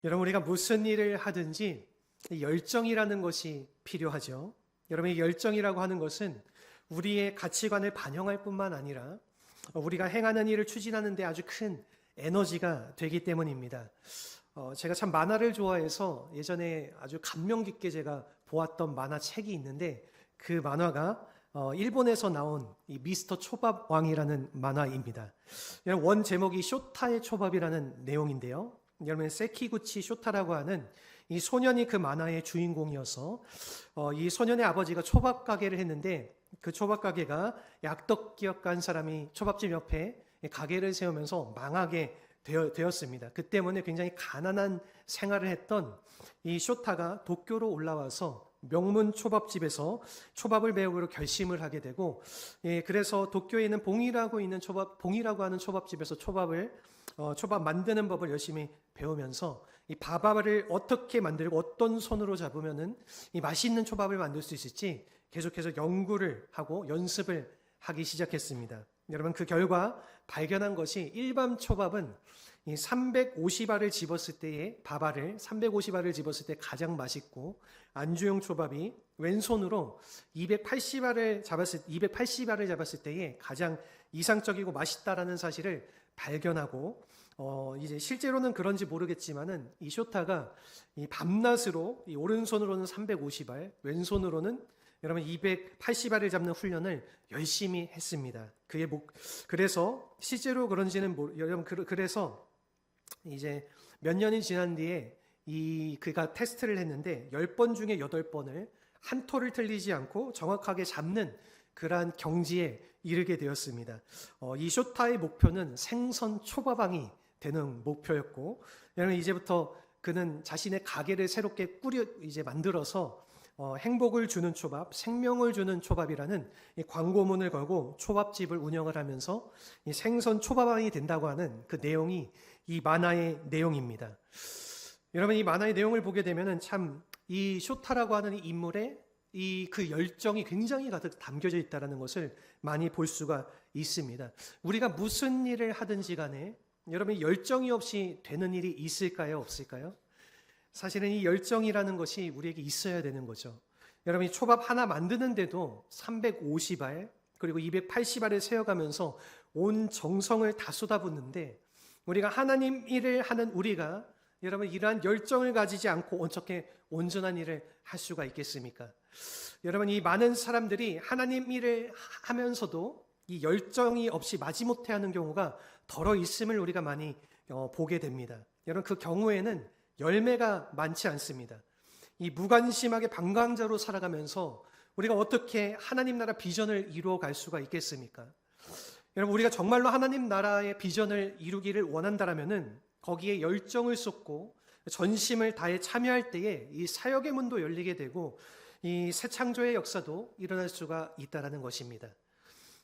여러분, 우리가 무슨 일을 하든지 열정이라는 것이 필요하죠. 여러분, 이 열정이라고 하는 것은 우리의 가치관을 반영할 뿐만 아니라 우리가 행하는 일을 추진하는 데 아주 큰 에너지가 되기 때문입니다. 제가 참 만화를 좋아해서 예전에 아주 감명 깊게 제가 보았던 만화책이 있는데, 그 만화가 일본에서 나온 이 미스터 초밥왕이라는 만화입니다. 원 제목이 쇼타의 초밥이라는 내용인데요. 여러분, 세키구치 쇼타라고 하는 이 소년이 그 만화의 주인공이어서 이 소년의 아버지가 초밥 가게를 했는데, 그 초밥 가게가 약떡기업간 사람이 초밥집 옆에 가게를 세우면서 망하게 되었습니다. 그 때문에 굉장히 가난한 생활을 했던 이 쇼타가 도쿄로 올라와서 명문 초밥집에서 초밥을 배우기로 결심을 하게 되고, 그래서 도쿄에 있는 봉이라고 하는 초밥집에서 초밥 만드는 법을 열심히 배우면서 이 밥알을 어떻게 만들고 어떤 손으로 잡으면은 이 맛있는 초밥을 만들 수 있을지 계속해서 연구를 하고 연습을 하기 시작했습니다. 여러분, 그 결과 발견한 것이 일반 초밥은 이 350알을 집었을 때의 밥알을 350알을 집었을 때 가장 맛있고, 안주용 초밥이 왼손으로 280알을 잡았을 때에 가장 이상적이고 맛있다라는 사실을 발견하고, 이제 실제로는 그런지 모르겠지만은 이 쇼타가 이 밤낮으로 이 오른손으로는 350알, 왼손으로는 여러분 280알을 잡는 훈련을 열심히 했습니다. 그래서 실제로 그런지는 여러분, 그래서 이제 몇 년이 지난 뒤에 그가 테스트를 했는데 10번 중에 8번을 한 토를 틀리지 않고 정확하게 잡는 그러한 경지에 이르게 되었습니다. 이 쇼타의 목표는 생선 초밥왕이 되는 목표였고, 여러분, 이제부터 그는 자신의 가게를 새롭게 이제 만들어서 행복을 주는 초밥, 생명을 주는 초밥이라는 이 광고문을 걸고 초밥집을 운영을 하면서 이 생선 초밥왕이 된다고 하는 그 내용이 이 만화의 내용입니다. 여러분, 이 만화의 내용을 보게 되면은 참 이 쇼타라고 하는 이 인물의 그 열정이 굉장히 가득 담겨져 있다는 것을 많이 볼 수가 있습니다. 우리가 무슨 일을 하든지 간에 여러분, 열정이 없이 되는 일이 있을까요, 없을까요? 사실은 이 열정이라는 것이 우리에게 있어야 되는 거죠. 여러분, 이 초밥 하나 만드는데도 350알 그리고 280알을 세어가면서 온 정성을 다 쏟아붓는데, 우리가 하나님 일을 하는 우리가 여러분, 이러한 열정을 가지지 않고 어떻게 온전한 일을 할 수가 있겠습니까? 여러분, 이 많은 사람들이 하나님 일을 하면서도 이 열정이 없이 마지못해 하는 경우가 덜어 있음을 우리가 많이 보게 됩니다. 여러분, 그 경우에는 열매가 많지 않습니다. 이 무관심하게 방광자로 살아가면서 우리가 어떻게 하나님 나라 비전을 이루어 갈 수가 있겠습니까? 여러분, 우리가 정말로 하나님 나라의 비전을 이루기를 원한다라면은 거기에 열정을 쏟고 전심을 다해 참여할 때에 이 사역의 문도 열리게 되고 이 새 창조의 역사도 일어날 수가 있다라는 것입니다.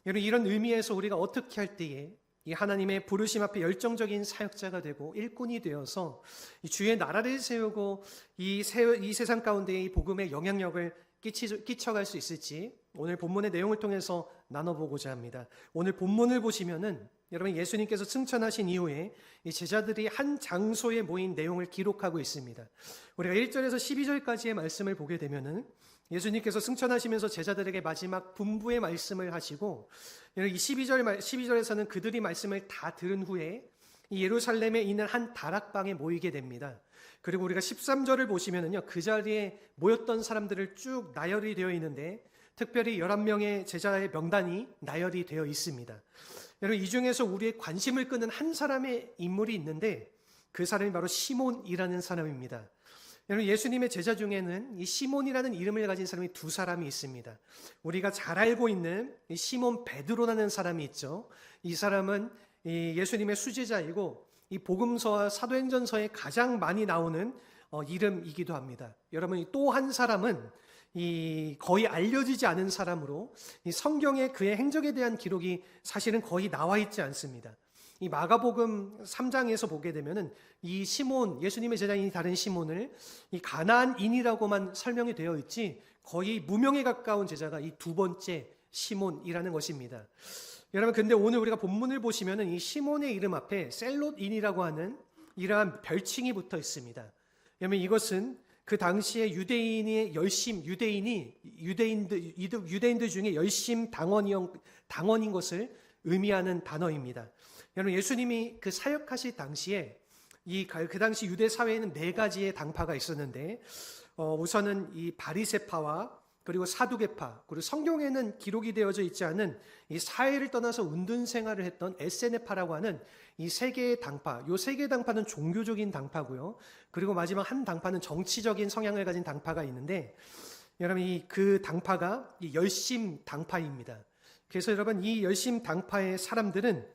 여러분, 이런 의미에서 우리가 어떻게 할 때에 이 하나님의 부르심 앞에 열정적인 사역자가 되고 일꾼이 되어서 이 주의 나라를 세우고 이 세상 가운데 이 복음의 영향력을 끼쳐갈 수 있을지 오늘 본문의 내용을 통해서 나눠보고자 합니다. 오늘 본문을 보시면은 여러분, 예수님께서 승천하신 이후에 이 제자들이 한 장소에 모인 내용을 기록하고 있습니다. 우리가 1절에서 12절까지의 말씀을 보게 되면은 예수님께서 승천하시면서 제자들에게 마지막 분부의 말씀을 하시고, 이 12절에서는 그들이 말씀을 다 들은 후에 이 예루살렘에 있는 한 다락방에 모이게 됩니다. 그리고 우리가 13절을 보시면은요, 그 자리에 모였던 사람들을 쭉 나열이 되어 있는데 특별히 11명의 제자의 명단이 나열이 되어 있습니다. 여러분, 이 중에서 우리의 관심을 끄는 한 사람의 인물이 있는데 그 사람이 바로 시몬이라는 사람입니다. 여러분, 예수님의 제자 중에는 이 시몬이라는 이름을 가진 사람이 두 사람이 있습니다. 우리가 잘 알고 있는 이 시몬 베드로라는 사람이 있죠. 이 사람은 이 예수님의 수제자이고 이 복음서와 사도행전서에 가장 많이 나오는 이름이기도 합니다. 여러분, 또 한 사람은 이 거의 알려지지 않은 사람으로 이 성경에 그의 행적에 대한 기록이 사실은 거의 나와 있지 않습니다. 이 마가복음 3장에서 보게 되면은 이 시몬, 예수님의 제자인 다른 시몬을 이 가나안인이라고만 설명이 되어 있지 거의 무명에 가까운 제자가 이 두 번째 시몬이라는 것입니다. 여러분, 근데 오늘 우리가 본문을 보시면은 이 시몬의 이름 앞에 셀롯인이라고 하는 이러한 별칭이 붙어 있습니다. 왜냐하면 이것은 그 당시에 유대인들 중에 열심 당원인 것을 의미하는 단어입니다. 여러분, 예수님이 그 사역하실 당시에 그 당시 유대 사회에는 네 가지의 당파가 있었는데, 우선은 이 바리새파와 그리고 사두개파, 그리고 성경에는 기록이 되어져 있지 않은 이 사회를 떠나서 운동 생활을 했던 에세네파라고 하는 이 세 개의 당파, 이 세 개의 당파는 종교적인 당파고요. 그리고 마지막 한 당파는 정치적인 성향을 가진 당파가 있는데, 여러분, 그 당파가 이 열심 당파입니다. 그래서 여러분, 이 열심 당파의 사람들은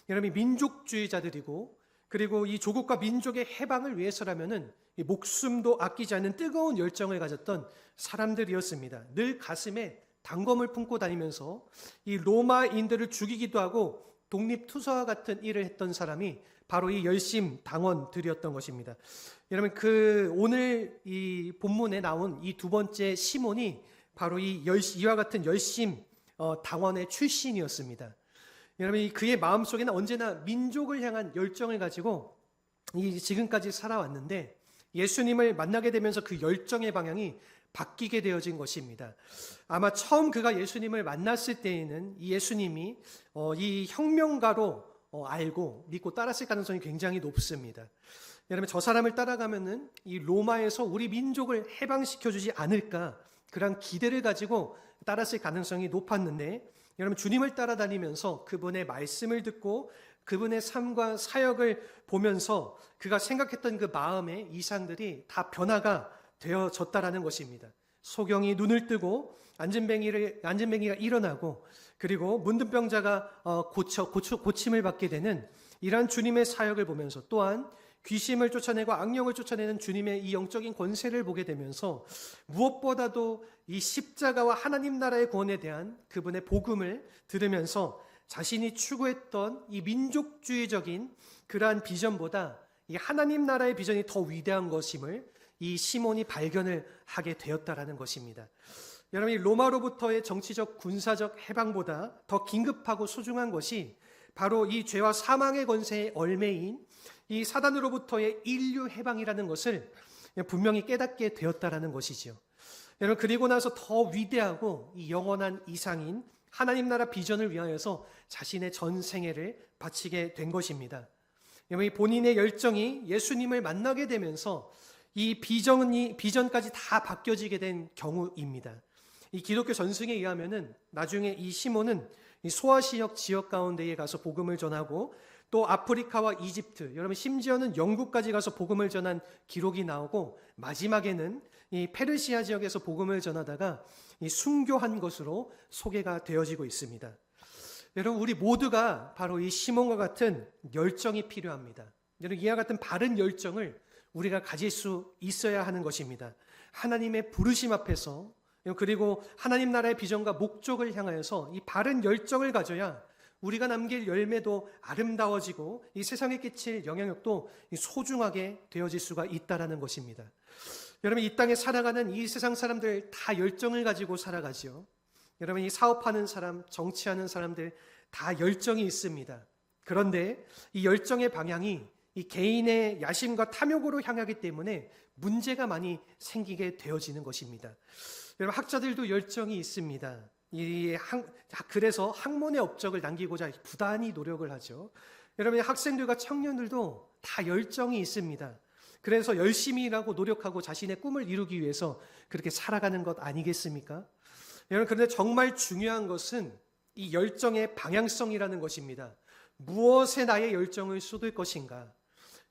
여러분 민족주의자들이고, 그리고 이 조국과 민족의 해방을 위해서라면은 이 목숨도 아끼지 않는 뜨거운 열정을 가졌던 사람들이었습니다. 늘 가슴에 단검을 품고 다니면서 이 로마인들을 죽이기도 하고 독립투사와 같은 일을 했던 사람이 바로 이 열심 당원들이었던 것입니다. 여러분, 오늘 이 본문에 나온 이 두 번째 시몬이 바로 이와 같은 열심 당원의 출신이었습니다. 여러분, 그의 마음속에는 언제나 민족을 향한 열정을 가지고 지금까지 살아왔는데, 예수님을 만나게 되면서 그 열정의 방향이 바뀌게 되어진 것입니다. 아마 처음 그가 예수님을 만났을 때에는 이 예수님이 이 혁명가로 알고 믿고 따랐을 가능성이 굉장히 높습니다. 여러분, 저 사람을 따라가면은 이 로마에서 우리 민족을 해방시켜주지 않을까, 그런 기대를 가지고 따랐을 가능성이 높았는데, 여러분, 주님을 따라다니면서 그분의 말씀을 듣고 그분의 삶과 사역을 보면서 그가 생각했던 그 마음의 이상들이 다 변화가 되어졌다라는 것입니다. 소경이 눈을 뜨고 안진뱅이가 일어나고, 그리고 문둥병자가 고침을 받게 되는 이러한 주님의 사역을 보면서, 또한 귀신을 쫓아내고 악령을 쫓아내는 주님의 이 영적인 권세를 보게 되면서, 무엇보다도 이 십자가와 하나님 나라의 구원에 대한 그분의 복음을 들으면서 자신이 추구했던 이 민족주의적인 그러한 비전보다 이 하나님 나라의 비전이 더 위대한 것임을 이 시몬이 발견을 하게 되었다라는 것입니다. 여러분, 이 로마로부터의 정치적 군사적 해방보다 더 긴급하고 소중한 것이 바로 이 죄와 사망의 권세의 얼매인 이 사단으로부터의 인류 해방이라는 것을 분명히 깨닫게 되었다라는 것이지요. 여러분, 그리고 나서 더 위대하고 이 영원한 이상인 하나님 나라 비전을 위하여서 자신의 전 생애를 바치게 된 것입니다. 여러분, 본인의 열정이 예수님을 만나게 되면서 이 비전까지 다 바뀌어지게 된 경우입니다. 이 기독교 전승에 의하면은 나중에 이 시몬은 이 소아시아 지역 가운데에 가서 복음을 전하고, 또 아프리카와 이집트, 여러분 심지어는 영국까지 가서 복음을 전한 기록이 나오고, 마지막에는 이 페르시아 지역에서 복음을 전하다가 이 순교한 것으로 소개가 되어지고 있습니다. 여러분, 우리 모두가 바로 이 시몬과 같은 열정이 필요합니다. 여러분, 이와 같은 바른 열정을 우리가 가질 수 있어야 하는 것입니다. 하나님의 부르심 앞에서, 그리고 하나님 나라의 비전과 목적을 향하여서 이 바른 열정을 가져야 우리가 남길 열매도 아름다워지고 이 세상에 끼칠 영향력도 소중하게 되어질 수가 있다라는 것입니다. 여러분, 이 땅에 살아가는 이 세상 사람들 다 열정을 가지고 살아가지요. 여러분, 이 사업하는 사람, 정치하는 사람들 다 열정이 있습니다. 그런데 이 열정의 방향이 이 개인의 야심과 탐욕으로 향하기 때문에 문제가 많이 생기게 되어지는 것입니다. 여러분, 학자들도 열정이 있습니다. 그래서 학문의 업적을 남기고자 부단히 노력을 하죠. 여러분, 학생들과 청년들도 다 열정이 있습니다. 그래서 열심히 일하고 노력하고 자신의 꿈을 이루기 위해서 그렇게 살아가는 것 아니겠습니까? 여러분, 그런데 정말 중요한 것은 이 열정의 방향성이라는 것입니다. 무엇에 나의 열정을 쏟을 것인가?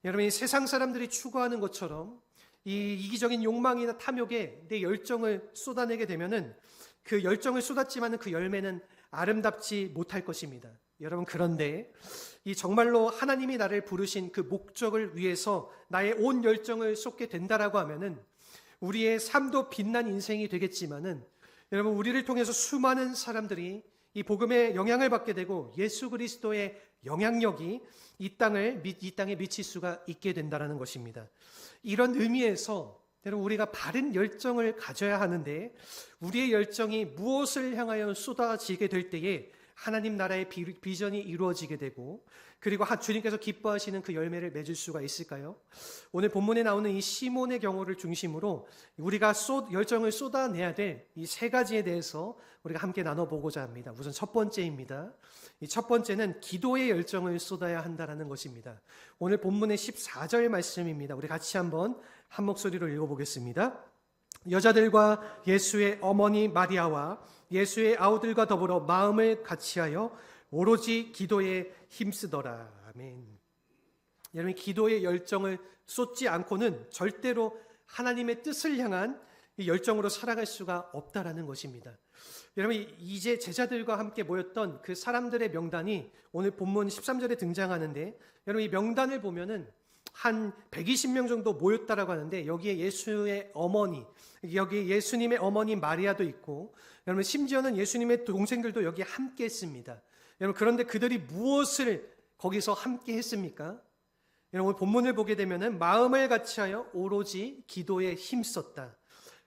여러분, 이 세상 사람들이 추구하는 것처럼 이 이기적인 욕망이나 탐욕에 내 열정을 쏟아내게 되면은 그 열정을 쏟았지만 그 열매는 아름답지 못할 것입니다. 여러분, 그런데 이 정말로 하나님이 나를 부르신 그 목적을 위해서 나의 온 열정을 쏟게 된다라고 하면은 우리의 삶도 빛난 인생이 되겠지만은, 여러분, 우리를 통해서 수많은 사람들이 이 복음의 영향을 받게 되고 예수 그리스도의 영향력이 이 땅에 미칠 수가 있게 된다라는 것입니다. 이런 의미에서 여러분, 우리가 바른 열정을 가져야 하는데, 우리의 열정이 무엇을 향하여 쏟아지게 될 때에 하나님 나라의 비전이 이루어지게 되고 그리고 주님께서 기뻐하시는 그 열매를 맺을 수가 있을까요? 오늘 본문에 나오는 이 시몬의 경우를 중심으로 우리가 열정을 쏟아내야 될 이 세 가지에 대해서 우리가 함께 나눠보고자 합니다. 우선 첫 번째입니다. 이 첫 번째는 기도의 열정을 쏟아야 한다는 것입니다. 오늘 본문의 14절 말씀입니다. 우리 같이 한번 한 목소리로 읽어보겠습니다. 여자들과 예수의 어머니 마리아와 예수의 아우들과 더불어 마음을 같이하여 오로지 기도에 힘쓰더라. 아멘. 여러분, 기도의 열정을 쏟지 않고는 절대로 하나님의 뜻을 향한 이 열정으로 살아갈 수가 없다라는 것입니다. 여러분, 이제 제자들과 함께 모였던 그 사람들의 명단이 오늘 본문 13절에 등장하는데, 여러분 이 명단을 보면은 한 120명 정도 모였다라고 하는데, 여기에 예수의 어머니, 여기 예수님의 어머니 마리아도 있고, 여러분 심지어는 예수님의 동생들도 여기 함께 했습니다. 여러분, 그런데 그들이 무엇을 거기서 함께 했습니까? 여러분, 본문을 보게 되면은 마음을 같이하여 오로지 기도에 힘썼다.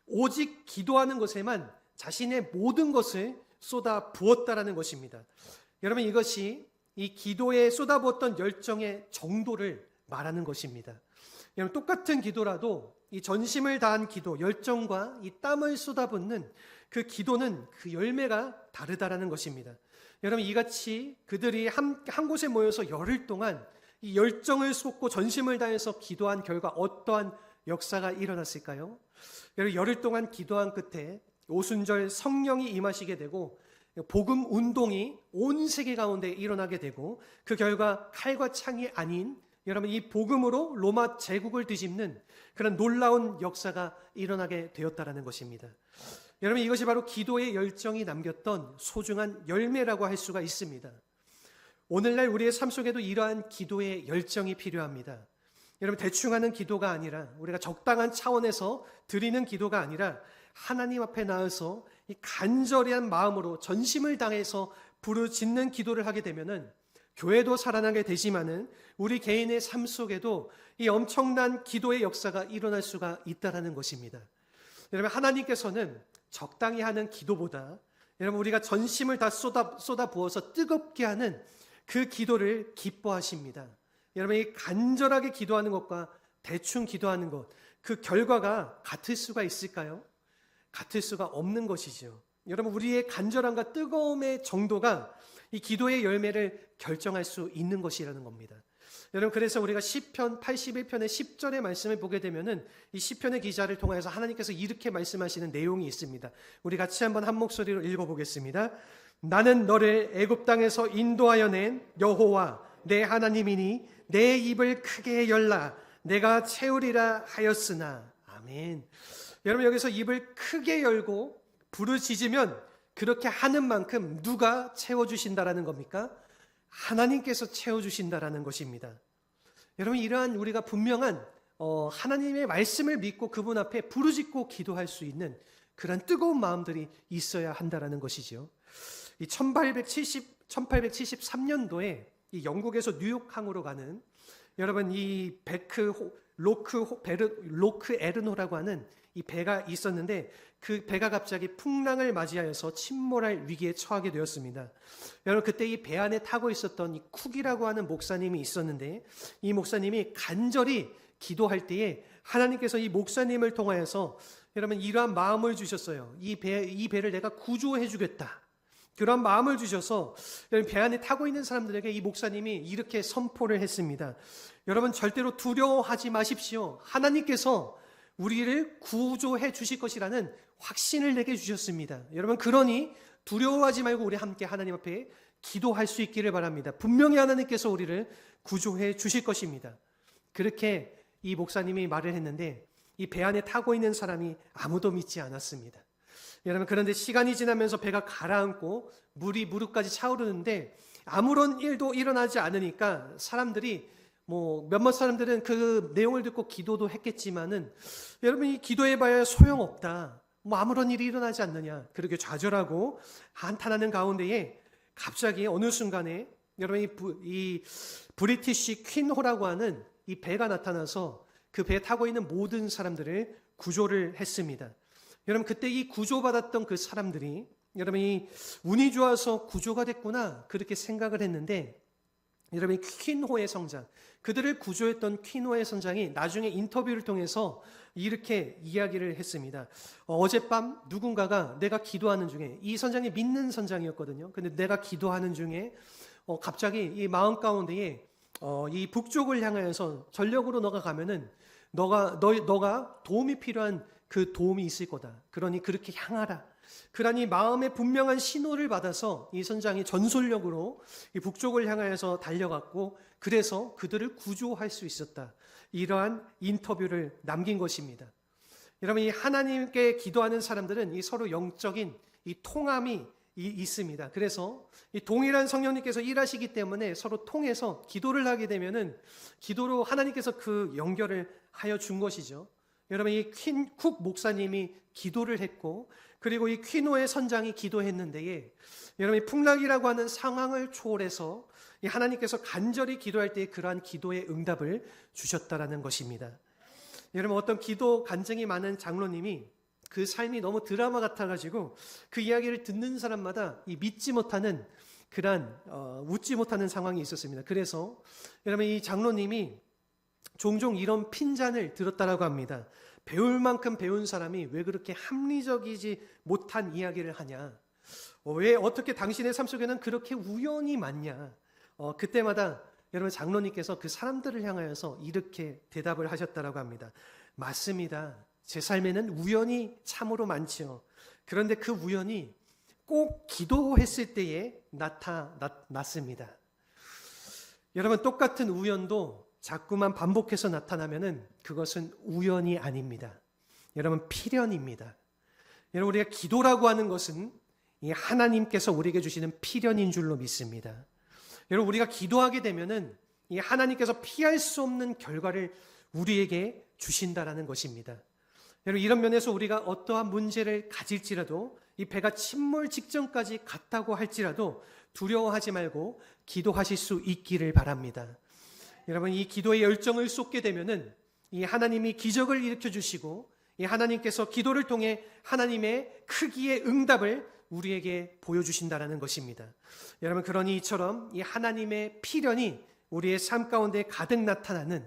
오직 기도하는 것에만 자신의 모든 것을 쏟아 부었다라는 것입니다. 여러분, 이것이 이 기도에 쏟아부었던 열정의 정도를 말하는 것입니다. 여러분, 똑같은 기도라도 이 전심을 다한 기도, 열정과 이 땀을 쏟아붓는 그 기도는 그 열매가 다르다라는 것입니다. 여러분, 이같이 그들이 한 곳에 모여서 열흘 동안 이 열정을 쏟고 전심을 다해서 기도한 결과 어떠한 역사가 일어났을까요? 여러분, 열흘 동안 기도한 끝에 오순절 성령이 임하시게 되고 복음 운동이 온 세계 가운데 일어나게 되고 그 결과 칼과 창이 아닌 여러분 이 복음으로 로마 제국을 뒤집는 그런 놀라운 역사가 일어나게 되었다라는 것입니다. 여러분, 이것이 바로 기도의 열정이 남겼던 소중한 열매라고 할 수가 있습니다. 오늘날 우리의 삶 속에도 이러한 기도의 열정이 필요합니다. 여러분, 대충 하는 기도가 아니라 우리가 적당한 차원에서 드리는 기도가 아니라 하나님 앞에 나와서 이 간절한 마음으로 전심을 다해서 부르짖는 기도를 하게 되면은 교회도 살아나게 되지만은 우리 개인의 삶 속에도 이 엄청난 기도의 역사가 일어날 수가 있다라는 것입니다. 여러분, 하나님께서는 적당히 하는 기도보다 여러분 우리가 전심을 다 쏟아 부어서 뜨겁게 하는 그 기도를 기뻐하십니다. 여러분, 이 간절하게 기도하는 것과 대충 기도하는 것, 그 결과가 같을 수가 있을까요? 같을 수가 없는 것이죠. 여러분, 우리의 간절함과 뜨거움의 정도가 이 기도의 열매를 결정할 수 있는 것이라는 겁니다. 여러분, 그래서 우리가 시편 81편의 10절의 말씀을 보게 되면은 이 시편의 기자를 통해서 하나님께서 이렇게 말씀하시는 내용이 있습니다. 우리 같이 한번 한 목소리로 읽어보겠습니다. 나는 너를 애굽 땅에서 인도하여 낸 여호와 내 하나님이니 내 입을 크게 열라 내가 채우리라 하였으나. 아멘. 여러분, 여기서 입을 크게 열고 부르짖으면 그렇게 하는 만큼 누가 채워주신다라는 겁니까? 하나님께서 채워주신다라는 것입니다. 여러분, 이러한 우리가 분명한 하나님의 말씀을 믿고 그분 앞에 부르짖고 기도할 수 있는 그런 뜨거운 마음들이 있어야 한다라는 것이죠. 이 1873년도에 이 영국에서 뉴욕항으로 가는 여러분 이 로크 에르노라고 하는 이 배가 있었는데 그 배가 갑자기 풍랑을 맞이하여서 침몰할 위기에 처하게 되었습니다. 여러분, 그때 이 배 안에 타고 있었던 이 쿡이라고 하는 목사님이 있었는데 이 목사님이 간절히 기도할 때에 하나님께서 이 목사님을 통하여서 여러분 이러한 마음을 주셨어요. 이 배를 내가 구조해 주겠다. 그런 마음을 주셔서 배 안에 타고 있는 사람들에게 이 목사님이 이렇게 선포를 했습니다. 여러분, 절대로 두려워하지 마십시오. 하나님께서 우리를 구조해 주실 것이라는 확신을 내게 주셨습니다. 여러분, 그러니 두려워하지 말고 우리 함께 하나님 앞에 기도할 수 있기를 바랍니다. 분명히 하나님께서 우리를 구조해 주실 것입니다. 그렇게 이 목사님이 말을 했는데 이 배 안에 타고 있는 사람이 아무도 믿지 않았습니다. 여러분, 그런데 시간이 지나면서 배가 가라앉고 물이 무릎까지 차오르는데 아무런 일도 일어나지 않으니까 사람들이 몇몇 사람들은 그 내용을 듣고 기도도 했겠지만은 여러분, 이 기도해봐야 소용없다. 아무런 일이 일어나지 않느냐. 그렇게 좌절하고 한탄하는 가운데에 갑자기 어느 순간에 여러분 이 브리티시 퀸호라고 하는 이 배가 나타나서 그 배에 타고 있는 모든 사람들을 구조를 했습니다. 여러분, 그때 이 구조받았던 그 사람들이 여러분이 운이 좋아서 구조가 됐구나 그렇게 생각을 했는데, 여러분이 퀸호의 성장, 그들을 구조했던 퀸호의 성장이 나중에 인터뷰를 통해서 이렇게 이야기를 했습니다. 어젯밤 누군가가 내가 기도하는 중에, 이 선장이 믿는 선장이었거든요. 근데 내가 기도하는 중에 갑자기 이 마음 가운데에 이 북쪽을 향하여서 전력으로 너가 가면은 너가 도움이 필요한 그 도움이 있을 거다. 그러니 그렇게 향하라. 그러니 마음의 분명한 신호를 받아서 이 선장이 전솔력으로 이 북쪽을 향하여서 달려갔고, 그래서 그들을 구조할 수 있었다. 이러한 인터뷰를 남긴 것입니다. 여러분, 이 하나님께 기도하는 사람들은 이 서로 영적인 이 통함이 있습니다. 그래서 이 동일한 성령님께서 일하시기 때문에 서로 통해서 기도를 하게 되면은 기도로 하나님께서 그 연결을 하여 준 것이죠. 여러분, 이 퀸쿡 목사님이 기도를 했고, 그리고 이 퀸호의 선장이 기도했는데, 여러분 이 풍락이라고 하는 상황을 초월해서 이 하나님께서 간절히 기도할 때 그러한 기도의 응답을 주셨다라는 것입니다. 여러분, 어떤 기도 간증이 많은 장로님이 그 삶이 너무 드라마 같아가지고 그 이야기를 듣는 사람마다 이 믿지 못하는 그러한 웃지 못하는 상황이 있었습니다. 그래서 여러분, 이 장로님이 종종 이런 핀잔을 들었다라고 합니다. 배울 만큼 배운 사람이 왜 그렇게 합리적이지 못한 이야기를 하냐? 왜 어떻게 당신의 삶 속에는 그렇게 우연이 많냐? 그때마다 여러분 장로님께서 그 사람들을 향하여서 이렇게 대답을 하셨다라고 합니다. 맞습니다. 제 삶에는 우연이 참으로 많지요. 그런데 그 우연이 꼭 기도했을 때에 나타났습니다. 여러분, 똑같은 우연도 자꾸만 반복해서 나타나면은 그것은 우연이 아닙니다. 여러분, 필연입니다. 여러분, 우리가 기도라고 하는 것은 이 하나님께서 우리에게 주시는 필연인 줄로 믿습니다. 여러분, 우리가 기도하게 되면은 이 하나님께서 피할 수 없는 결과를 우리에게 주신다라는 것입니다. 여러분, 이런 면에서 우리가 어떠한 문제를 가질지라도, 이 배가 침몰 직전까지 갔다고 할지라도 두려워하지 말고 기도하실 수 있기를 바랍니다. 여러분, 이 기도의 열정을 쏟게 되면은 이 하나님이 기적을 일으켜 주시고, 이 하나님께서 기도를 통해 하나님의 크기의 응답을 우리에게 보여주신다라는 것입니다. 여러분, 그러니 이처럼 이 하나님의 필연이 우리의 삶 가운데 가득 나타나는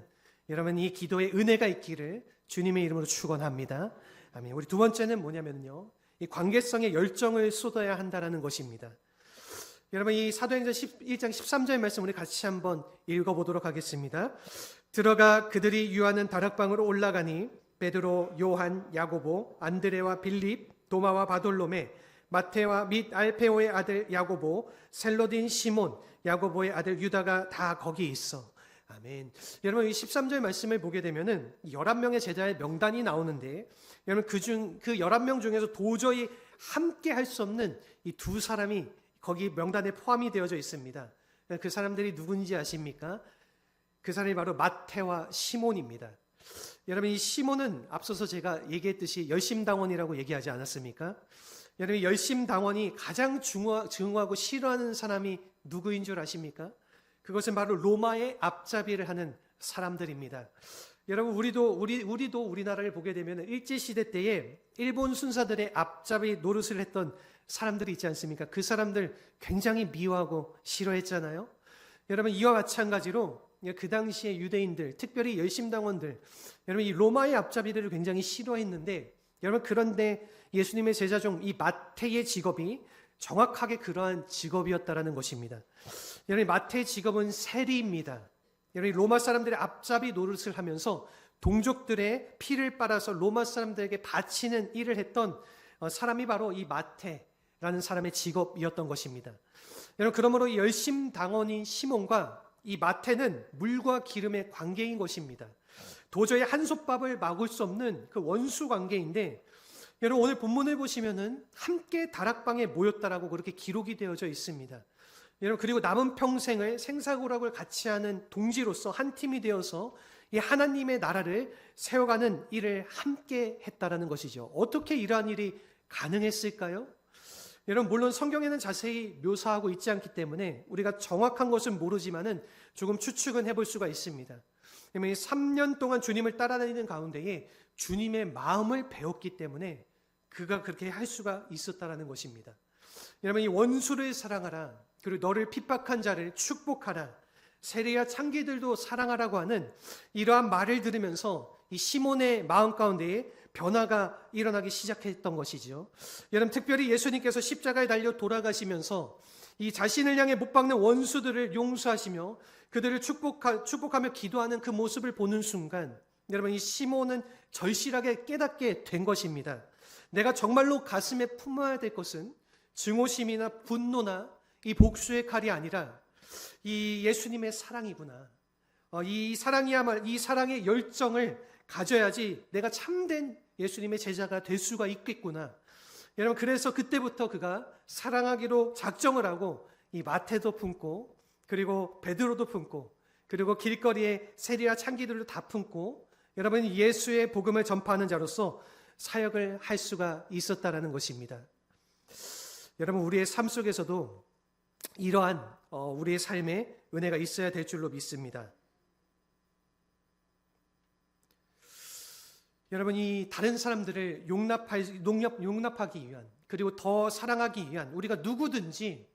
여러분 이 기도의 은혜가 있기를 주님의 이름으로 축원합니다. 아멘. 우리 두 번째는 뭐냐면요, 이 관계성의 열정을 쏟아야 한다라는 것입니다. 여러분, 이 사도행전 1장 13절 말씀 우리 같이 한번 읽어보도록 하겠습니다. 들어가 그들이 유하는 다락방으로 올라가니 베드로, 요한, 야고보, 안드레와 빌립, 도마와 바돌로메, 마테와 및 알페오의 아들 야고보, 셀로딘 시몬, 야고보의 아들 유다가 다 거기 있어. 아멘. 여러분, 이 13절 말씀을 보게 되면은 11명의 제자의 명단이 나오는데, 여러분 그 11명 중에서 도저히 함께 할 수 없는 이 두 사람이 거기 명단에 포함이 되어져 있습니다. 그 사람들이 누군지 아십니까? 그 사람이 바로 마테와 시몬입니다. 여러분, 이 시몬은 앞서서 제가 얘기했듯이 열심당원이라고 얘기하지 않았습니까? 여러분, 열심당원이 가장 증오하고 싫어하는 사람이 누구인 줄 아십니까? 그것은 바로 로마의 앞잡이를 하는 사람들입니다. 여러분, 우리도 우리나라를 보게 되면 일제시대 때에 일본 순사들의 앞잡이 노릇을 했던 사람들이 있지 않습니까? 그 사람들 굉장히 미워하고 싫어했잖아요. 여러분, 이와 마찬가지로 그 당시의 유대인들, 특별히 열심당원들, 여러분 이 로마의 앞잡이들을 굉장히 싫어했는데, 여러분 그런데 예수님의 제자 중 이 마태의 직업이 정확하게 그러한 직업이었다라는 것입니다. 여러분, 마태의 직업은 세리입니다. 여러분, 로마 사람들의 앞잡이 노릇을 하면서 동족들의 피를 빨아서 로마 사람들에게 바치는 일을 했던 사람이 바로 이 마태라는 사람의 직업이었던 것입니다. 여러분, 그러므로 이 열심당원인 시몬과 이 마태는 물과 기름의 관계인 것입니다. 도저히 한솥밥을 막을 수 없는 그 원수 관계인데, 여러분 오늘 본문을 보시면은 함께 다락방에 모였다라고 그렇게 기록이 되어져 있습니다. 여러분, 그리고 남은 평생을 생사고락을 같이 하는 동지로서 한 팀이 되어서 이 하나님의 나라를 세워가는 일을 함께 했다라는 것이죠. 어떻게 이러한 일이 가능했을까요? 여러분, 물론 성경에는 자세히 묘사하고 있지 않기 때문에 우리가 정확한 것은 모르지만은 조금 추측은 해볼 수가 있습니다. 3년 동안 주님을 따라다니는 가운데에 주님의 마음을 배웠기 때문에 그가 그렇게 할 수가 있었다라는 것입니다. 여러분, 이 원수를 사랑하라, 그리고 너를 핍박한 자를 축복하라, 세리와 창기들도 사랑하라고 하는 이러한 말을 들으면서 이 시몬의 마음 가운데에 변화가 일어나기 시작했던 것이죠. 여러분, 특별히 예수님께서 십자가에 달려 돌아가시면서 이 자신을 향해 못 박는 원수들을 용서하시며 그들을 축복하며 기도하는 그 모습을 보는 순간, 여러분, 이 시몬은 절실하게 깨닫게 된 것입니다. 내가 정말로 가슴에 품어야 될 것은 증오심이나 분노나 이 복수의 칼이 아니라 이 예수님의 사랑이구나. 이 사랑의 열정을 가져야지 내가 참된 예수님의 제자가 될 수가 있겠구나. 여러분, 그래서 그때부터 그가 사랑하기로 작정을 하고 이 마태도 품고, 그리고 베드로도 품고, 그리고 길거리에 세리와 창기들도 다 품고, 여러분, 예수의 복음을 전파하는 자로서 사역을 할 수가 있었다라는 것입니다. 여러분, 우리의 삶 속에서도 이러한 우리의 삶에 은혜가 있어야 될 줄로 믿습니다. 여러분이 다른 사람들을 용납하기 위한, 그리고 더 사랑하기 위한, 우리가 누구든지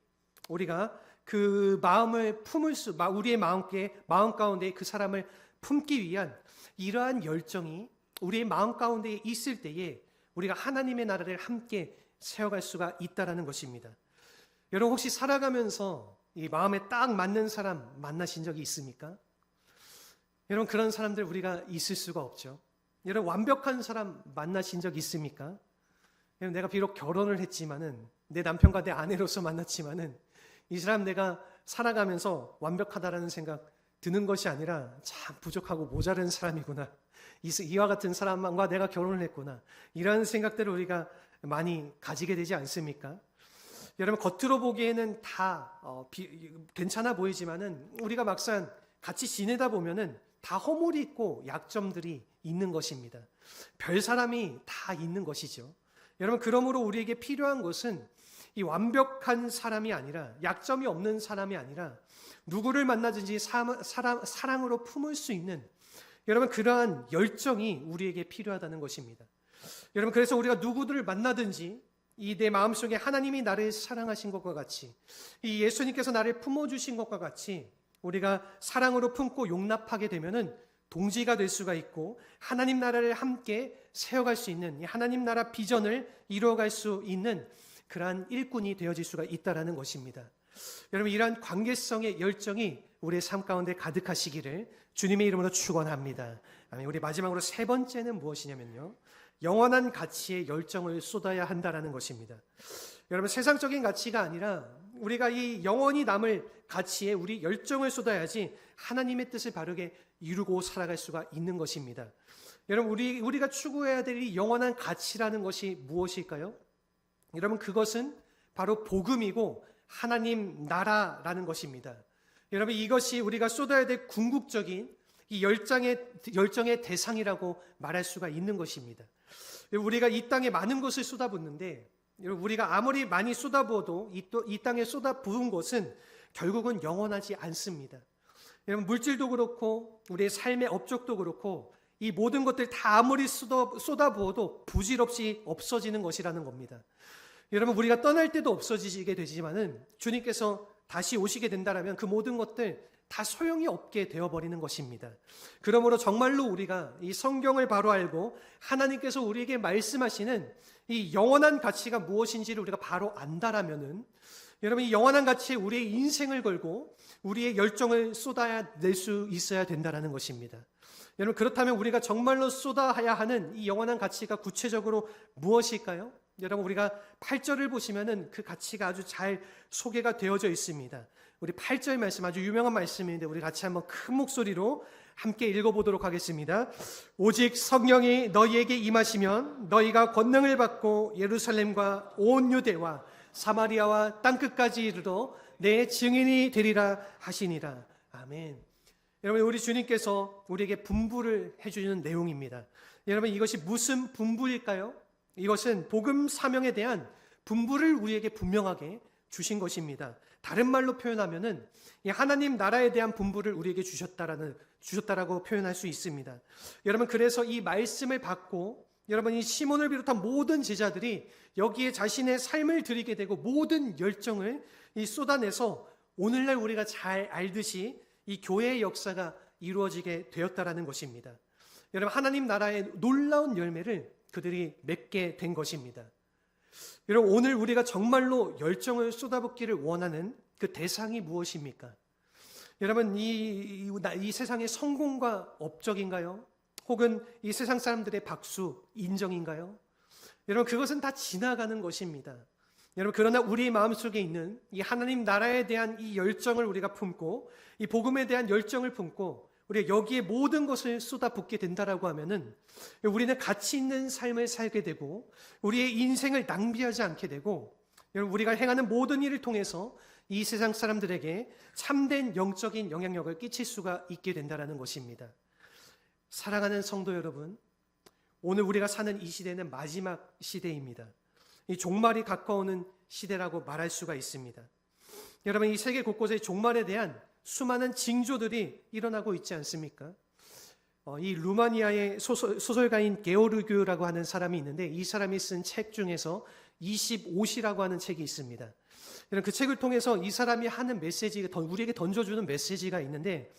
우리가 그 마음을 우리의 마음 가운데 그 사람을 품기 위한 이러한 열정이 우리의 마음 가운데 있을 때에 우리가 하나님의 나라를 함께 세워갈 수가 있다라는 것입니다. 여러분, 혹시 살아가면서 이 마음에 딱 맞는 사람 만나신 적이 있습니까? 여러분, 그런 사람들 우리가 있을 수가 없죠. 여러분, 완벽한 사람 만나신 적 있습니까? 여러분, 내가 비록 결혼을 했지만은, 내 남편과 내 아내로서 만났지만은 이 사람 내가 살아가면서 완벽하다라는 생각 드는 것이 아니라 참 부족하고 모자른 사람이구나, 이와 같은 사람과 내가 결혼을 했구나, 이런 생각들을 우리가 많이 가지게 되지 않습니까? 여러분, 겉으로 보기에는 다 괜찮아 보이지만은 우리가 막상 같이 지내다 보면은 다 허물이 있고 약점들이 있는 것입니다. 별 사람이 다 있는 것이죠. 여러분, 그러므로 우리에게 필요한 것은 이 완벽한 사람이 아니라, 약점이 없는 사람이 아니라, 누구를 만나든지 사랑으로 품을 수 있는, 여러분, 그러한 열정이 우리에게 필요하다는 것입니다. 여러분, 그래서 우리가 누구들을 만나든지 이 내 마음속에 하나님이 나를 사랑하신 것과 같이, 이 예수님께서 나를 품어주신 것과 같이 우리가 사랑으로 품고 용납하게 되면은 동지가 될 수가 있고, 하나님 나라를 함께 세워갈 수 있는, 이 하나님 나라 비전을 이루어갈 수 있는 그러한 일꾼이 되어질 수가 있다라는 것입니다. 여러분, 이러한 관계성의 열정이 우리의 삶 가운데 가득하시기를 주님의 이름으로 축원합니다. 아멘. 우리 마지막으로 세 번째는 무엇이냐면요, 영원한 가치에 열정을 쏟아야 한다라는 것입니다. 여러분, 세상적인 가치가 아니라 우리가 이 영원히 남을 가치에 우리 열정을 쏟아야지 하나님의 뜻을 바르게 이루고 살아갈 수가 있는 것입니다. 여러분, 우리가 추구해야 될 이 영원한 가치라는 것이 무엇일까요? 여러분, 그것은 바로 복음이고 하나님 나라라는 것입니다. 여러분, 이것이 우리가 쏟아야 될 궁극적인 이 열정의 대상이라고 말할 수가 있는 것입니다. 우리가 이 땅에 많은 것을 쏟아붓는데, 우리가 아무리 많이 쏟아부어도 이 땅에 쏟아부은 것은 결국은 영원하지 않습니다. 여러분, 물질도 그렇고 우리의 삶의 업적도 그렇고 이 모든 것들 다 아무리 쏟아부어도 부질없이 없어지는 것이라는 겁니다. 여러분, 우리가 떠날 때도 없어지게 되지만은 주님께서 다시 오시게 된다라면 그 모든 것들 다 소용이 없게 되어버리는 것입니다. 그러므로 정말로 우리가 이 성경을 바로 알고 하나님께서 우리에게 말씀하시는 이 영원한 가치가 무엇인지를 우리가 바로 안다라면은, 여러분, 이 영원한 가치에 우리의 인생을 걸고 우리의 열정을 쏟아낼 수 있어야 된다라는 것입니다. 여러분, 그렇다면 우리가 정말로 쏟아야 하는 이 영원한 가치가 구체적으로 무엇일까요? 여러분, 우리가 8절을 보시면은 그 가치가 아주 잘 소개가 되어져 있습니다. 우리 8절 말씀, 아주 유명한 말씀인데 우리 같이 한번 큰 목소리로 함께 읽어보도록 하겠습니다. 오직 성령이 너희에게 임하시면 너희가 권능을 받고 예루살렘과 온 유대와 사마리아와 땅끝까지 이르러 내 증인이 되리라 하시니라. 아멘. 여러분, 우리 주님께서 우리에게 분부를 해주는 내용입니다. 여러분, 이것이 무슨 분부일까요? 이것은 복음 사명에 대한 분부를 우리에게 분명하게 주신 것입니다. 다른 말로 표현하면은 하나님 나라에 대한 분부를 우리에게 주셨다라고 표현할 수 있습니다. 여러분, 그래서 이 말씀을 받고 여러분, 이 시몬을 비롯한 모든 제자들이 여기에 자신의 삶을 드리게 되고 모든 열정을 쏟아내서 오늘날 우리가 잘 알듯이 이 교회의 역사가 이루어지게 되었다라는 것입니다. 여러분, 하나님 나라의 놀라운 열매를 그들이 맺게 된 것입니다. 여러분, 오늘 우리가 정말로 열정을 쏟아붓기를 원하는 그 대상이 무엇입니까? 여러분, 이 세상의 성공과 업적인가요? 혹은 이 세상 사람들의 박수, 인정인가요? 여러분, 그것은 다 지나가는 것입니다. 여러분, 그러나 우리 마음속에 있는 이 하나님 나라에 대한 이 열정을 우리가 품고, 이 복음에 대한 열정을 품고 우리가 여기에 모든 것을 쏟아붓게 된다라고 하면은 우리는 가치 있는 삶을 살게 되고 우리의 인생을 낭비하지 않게 되고, 여러분, 우리가 행하는 모든 일을 통해서 이 세상 사람들에게 참된 영적인 영향력을 끼칠 수가 있게 된다라는 것입니다. 사랑하는 성도 여러분, 오늘 우리가 사는 이 시대는 마지막 시대입니다. 이 종말이 가까우는 시대라고 말할 수가 있습니다. 여러분, 이 세계 곳곳에 종말에 대한 수많은 징조들이 일어나고 있지 않습니까? 이 루마니아의 소설가인 게오르규라고 하는 사람이 있는데, 이 사람이 쓴 책 중에서 25시라고 하는 책이 있습니다. 그 책을 통해서 이 사람이 하는 메시지가, 우리에게 던져주는 메시지가 있는데,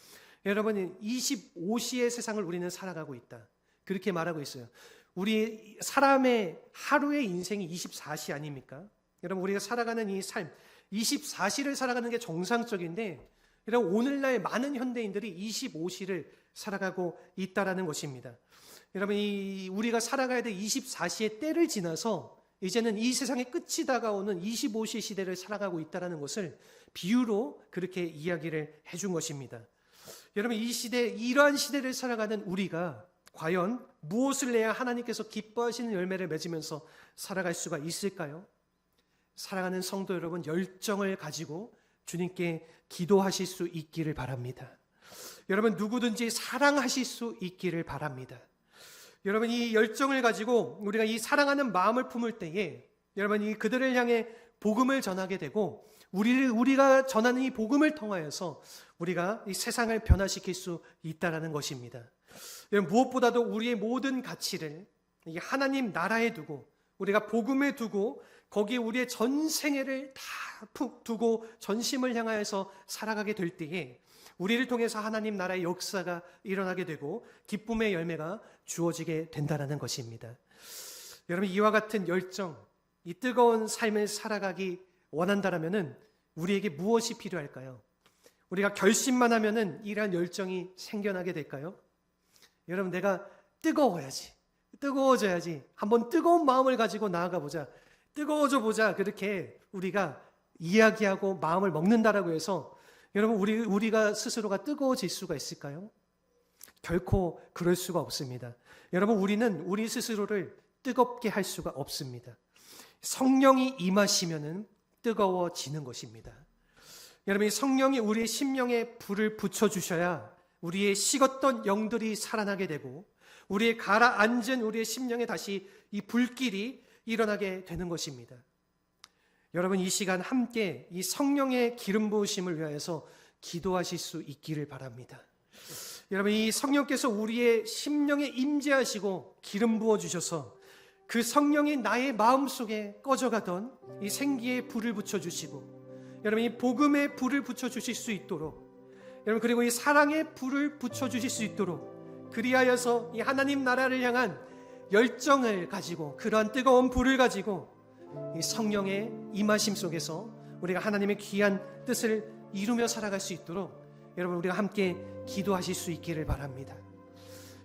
여러분, 25시의 세상을 우리는 살아가고 있다, 그렇게 말하고 있어요. 우리 사람의 하루의 인생이 24시 아닙니까? 여러분, 우리가 살아가는 이 삶, 24시를 살아가는 게 정상적인데, 여러분, 오늘날 많은 현대인들이 25시를 살아가고 있다라는 것입니다. 여러분, 우리가 살아가야 될 24시의 때를 지나서 이제는 이 세상의 끝이 다가오는 25시 시대를 살아가고 있다라는 것을 비유로 그렇게 이야기를 해준 것입니다. 여러분, 이 시대, 이러한 시대를 살아가는 우리가 과연 무엇을 해야 하나님께서 기뻐하시는 열매를 맺으면서 살아갈 수가 있을까요? 사랑하는 성도 여러분, 열정을 가지고 주님께 기도하실 수 있기를 바랍니다. 여러분, 누구든지 사랑하실 수 있기를 바랍니다. 여러분, 이 열정을 가지고 우리가 이 사랑하는 마음을 품을 때에 여러분, 이 그들을 향해 복음을 전하게 되고 우리가 전하는 이 복음을 통하여서 우리가 이 세상을 변화시킬 수 있다라는 것입니다. 여러분, 무엇보다도 우리의 모든 가치를 이 하나님 나라에 두고 우리가 복음에 두고 거기에 우리의 전 생애를 다 두고 전심을 향하여서 살아가게 될 때에 우리를 통해서 하나님 나라의 역사가 일어나게 되고 기쁨의 열매가 주어지게 된다는 것입니다. 여러분, 이와 같은 열정, 이 뜨거운 삶을 살아가기 원한다라면은 우리에게 무엇이 필요할까요? 우리가 결심만 하면은 이러한 열정이 생겨나게 될까요? 여러분, 내가 뜨거워져야지. 한번 뜨거운 마음을 가지고 나아가 보자. 뜨거워져 보자. 그렇게 우리가 이야기하고 마음을 먹는다라고 해서 여러분, 우리가 스스로가 뜨거워질 수가 있을까요? 결코 그럴 수가 없습니다. 여러분, 우리는 우리 스스로를 뜨겁게 할 수가 없습니다. 성령이 임하시면은 뜨거워지는 것입니다. 여러분, 이 성령이 우리의 심령에 불을 붙여주셔야 우리의 식었던 영들이 살아나게 되고 우리의 가라앉은 우리의 심령에 다시 이 불길이 일어나게 되는 것입니다. 여러분, 이 시간 함께 이 성령의 기름 부으심을 위하여서 기도하실 수 있기를 바랍니다. 여러분, 이 성령께서 우리의 심령에 임재하시고 기름 부어주셔서 그 성령이 나의 마음속에 꺼져가던 이 생기의 불을 붙여주시고 여러분, 이 복음의 불을 붙여주실 수 있도록 여러분, 그리고 이 사랑의 불을 붙여주실 수 있도록 그리하여서 이 하나님 나라를 향한 열정을 가지고 그러한 뜨거운 불을 가지고 이 성령의 임하심 속에서 우리가 하나님의 귀한 뜻을 이루며 살아갈 수 있도록 여러분, 우리가 함께 기도하실 수 있기를 바랍니다.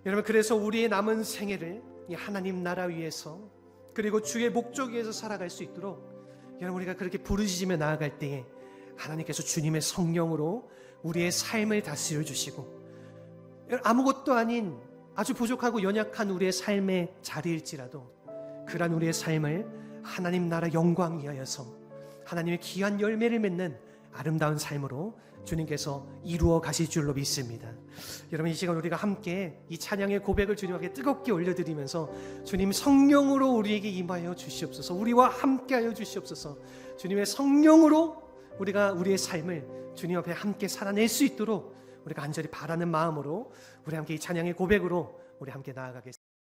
여러분, 그래서 우리의 남은 생애를 이 하나님 나라 위에서 그리고 주의 목적 위에서 살아갈 수 있도록 여러분, 우리가 그렇게 부르짖으며 나아갈 때에 하나님께서 주님의 성령으로 우리의 삶을 다스려 주시고 아무것도 아닌 아주 부족하고 연약한 우리의 삶의 자리일지라도 그러한 우리의 삶을 하나님 나라 영광 위하여서 하나님의 귀한 열매를 맺는 아름다운 삶으로 주님께서 이루어 가실 줄로 믿습니다. 여러분, 이 시간 우리가 함께 이 찬양의 고백을 주님 앞에 뜨겁게 올려드리면서 주님 성령으로 우리에게 임하여 주시옵소서, 우리와 함께하여 주시옵소서, 주님의 성령으로 우리가 우리의 삶을 주님 앞에 함께 살아낼 수 있도록 우리가 간절히 바라는 마음으로 우리 함께 이 찬양의 고백으로 우리 함께 나아가겠습니다.